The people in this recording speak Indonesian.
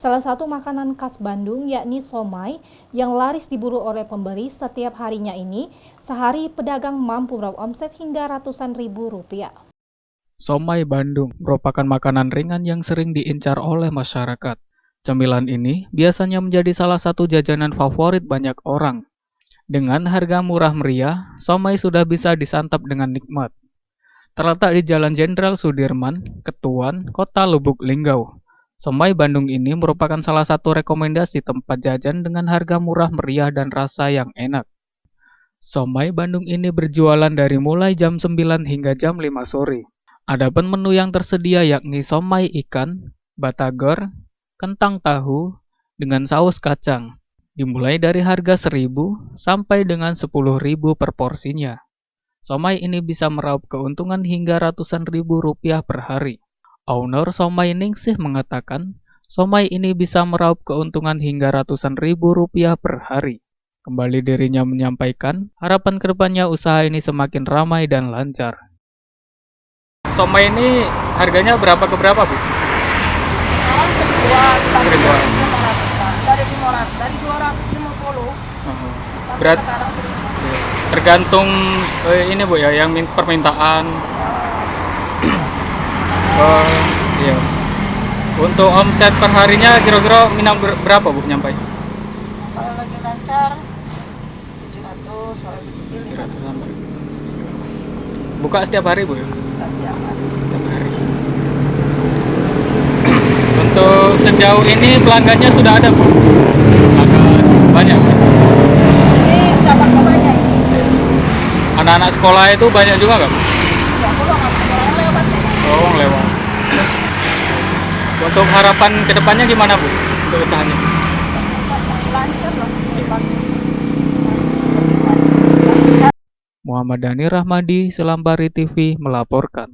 Salah satu makanan khas Bandung yakni somai yang laris diburu oleh pembeli setiap harinya ini, sehari pedagang mampu meraup omset hingga ratusan ribu rupiah. Somai Bandung merupakan makanan ringan yang sering diincar oleh masyarakat. Cemilan ini biasanya menjadi salah satu jajanan favorit banyak orang. Dengan harga murah meriah, somai sudah bisa disantap dengan nikmat. Terletak di Jalan Jenderal Sudirman, Ketuan, Kota Lubuk Linggau. Somai Bandung ini merupakan salah satu rekomendasi tempat jajan dengan harga murah meriah dan rasa yang enak. Somai Bandung ini berjualan dari mulai jam 9 hingga jam 5 sore. Adapun menu yang tersedia yakni somai ikan, batagor, kentang tahu, dengan saus kacang. Dimulai dari harga 1.000 sampai dengan 10.000 per porsinya. Somai ini bisa meraup keuntungan hingga ratusan ribu rupiah per hari. Owner Somai Ningsih mengatakan, somai ini bisa meraup keuntungan hingga ratusan ribu rupiah per hari. Kembali dirinya menyampaikan, harapan kedepannya usaha ini semakin ramai dan lancar. Somai ini harganya berapa ke berapa, Bu? Sekarang seribuan, tapi dari 500-an, dari 250 sampai Berat- sekarang 1.000. Tergantung ini, Bu, ya, yang permintaan. Iya. Untuk omset perharinya kira-kira minat berapa, Bu, nyampai? Kalau lagi lancar 700, kalau lagi sepi 500 Buka setiap hari, Bu, ya? setiap hari. Setiap hari. Untuk sejauh ini pelanggannya sudah ada, Bu? Pelanggan banyak, Bu? Ini cabangnya banyak ini. Anak-anak sekolah itu banyak juga nggak, Bu? Ya pulang apa orang lewat ya. Oh, lewat. Untuk harapan kedepannya gimana, Bu, untuk usahanya? Lancar lah. Lancar. Muhammad Dhani Rahmadi, Selambari TV melaporkan.